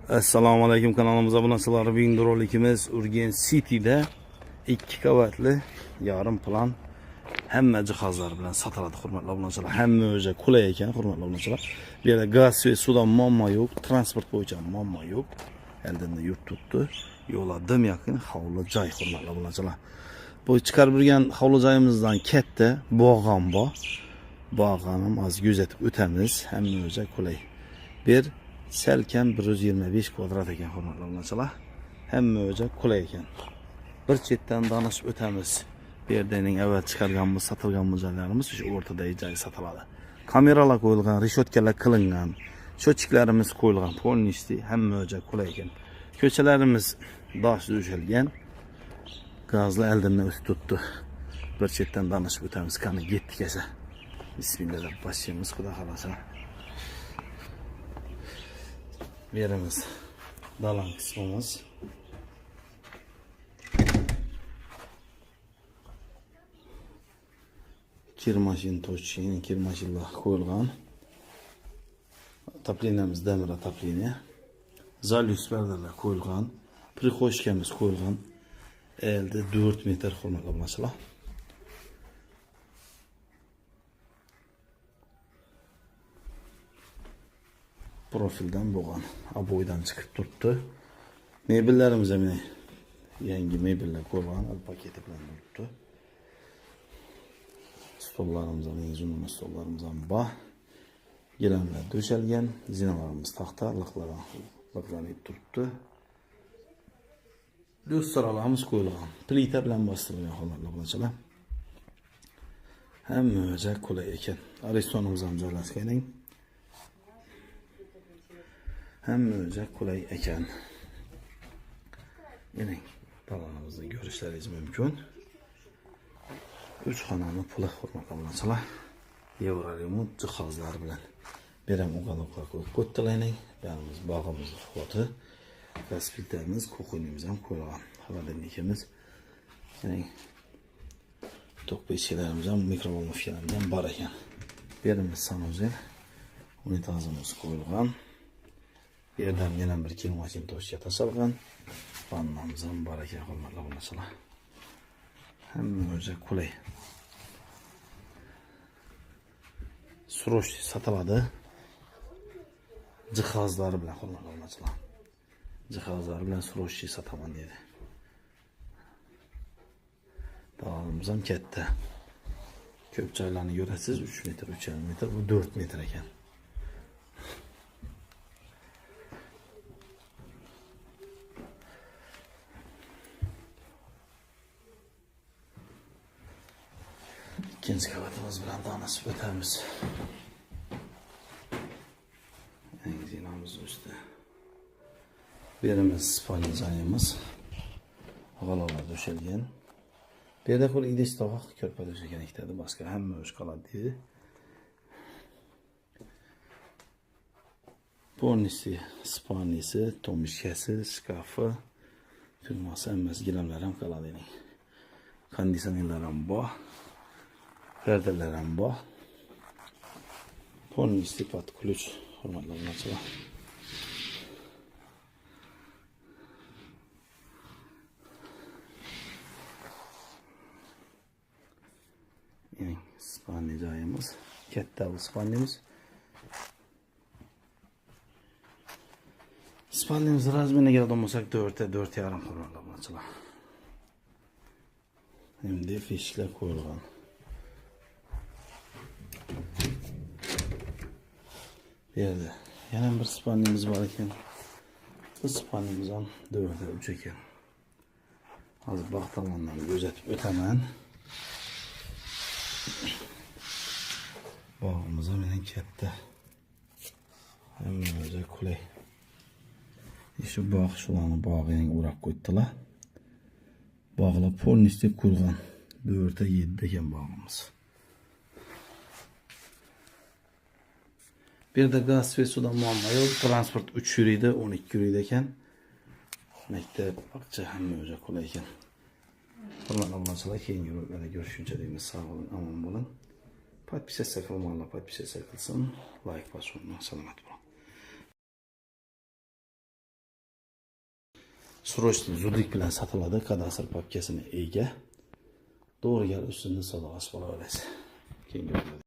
Assalomu alaykum, kanalimizga obuna bo'lsanglar, bugungi rolikimiz Urgen City'da 2 qavatli yarim plan hamma jihozlar bilan sotiladi, hurmatli obunachilar. Hamma o'zi qulay ekan, hurmatli obunachilar. Bu yerda gaz va suvdan muammo yo'q, transport bo'yicha muammo yo'q. Eldinda yurt tutdi. Yo'llar dim yaqin, hovli joy, hurmatli obunachilar. Bu chiqarib yurgan hovli joyimizdan katta bog'am bor. Bog'anim az kuzatib o'tamiz, hamma o'zi qulay. Bir selkem 125 kvadrat ekan, hurmatli obunachilar. Hamma o'zi qulay ekan. Bir chetdan danishib o'tamiz. Bu yerdaning avval chiqarganmiz, sotilgan mo'ljallarimiz shu o'rtadagi joy sotiladi. Kameralar qo'yilgan, reshotkalar qilingan, shochiklarimiz qo'yilgan, polnisti hamma o'zi qulay ekan. Ko'chalarimiz dosh o'shalgan. Gazli eldindan o'tib tutdi. Bir chetdan danishib o'tamiz, qani ketdik esa. Bismillah deb boshlaymiz, xudo xolasa. Yerimiz dalan kısmımız. Kirmaşin toçin, kirmaşinlar koyulgan. Taplinemiz demir taplini. Zalyus perdeler koyulgan. Prixoşkemiz koyulgan. Elde 4 metre hurmatli obunachilar. Profilden bo'lgan aboydan chiqib turibdi. Mebellarimiz ham yangi mebellar qo'yilgan, al paketi bilan turibdi. Stollarimiz ham uzun stollarimiz ham bor. Gilamlar döşelgan, zinalarimiz taxta, liqlanib turibdi. Lustralarimiz qo'yilgan, plita bilan bostirilgan, hurmatli obunachilar. Hamma o'zi qulay ekan. Aristonimiz ham joylashgan. Hamma o'zi qulay ekan. Yine balonimizni ko'rishlaringiz mumkin. 3 xonali puli, hurmatli obunachilar. Yevro remont jihozlari bilan beram uyg'oqlar qo'yib qo'ydilaring. Barimiz bog'imiz xoti. Gaz filtrimiz, kuxunimiz ham qo'yilgan. Xabarlarimiz. Yine tok pechlarimiz ham, mikrovolnovkalarimiz ham bor ekan. Berimiz sanuzel. Unitazimiz qo'yilgan. Yerdan yana bir kirmasin toshga tashalgan. Vannamiz ham bor ekan, hurmatli obunachilar. Hamma o'zi qulay. Surosh sotiladi. Jihozlari bilan, hurmatli obunachilar. Jihozlari bilan surosh sotaman dedi. Davomimiz ham katta. Ko'p joylarni ko'rasiz, 3 metr, 3,5 metr, bu 4 metr ekan. İkinci kavatımız bilan tanışıp o'tamiz. Yangi zinamiz üstü. Birimiz spalni joyimiz. G'alolar döşelgan. Bu yerda qo'l idish tovoq ko'rpa döşelgan ikkitadi, boshqa hamma o'z qoladi. Polnisi, spalnisi, tomishkasi, shkafi, tugmasi hammasi, gilamlar ham qoladi. Konditsionerlar ham bor. Perdeler ham bor. Polnisti pat ключ, hurmatli obunachilar. Yani spalni joyimiz, katta bu spalnimiz. Spalnimiz razmeriga keladigan bo'lsak 4 ta 4,5, hurmatli obunachilar. Endi fishklar qo'yilgan. Yerda yana bir spalnimiz bor ekan. Bu spalnimiz ham 4 ta 3 ekan. Hozir bog' tomondan kuzatib o'taman. Bog'imiz ham yana katta. Hamma o'zi qulay. Shu bog' shularni bog'iga o'rab qo'ydilar. Bog'lar polnisti qurgan. 4 ta 7 ekan bog'imiz. Bir de gaz ve sudan muammo yo'q. Transport 3 yuriydi, 12 yuriydi ekan. Maktab, bog'cha hamma o'zi qulay ekan. Hurmatli obunachilar, keyingi roliklarda görüşünce deymiz. Sog' bo'lin, omon bo'lin. Podpisatsiya qilmaganlar podpisatsiya qilsin. Like bosing, salomat bo'ling. Srochniy zudlik bilan sotiladi, kadastr papkasini ega. To'g'ri gal ustunda savdosi bo'laveradi. Keyingi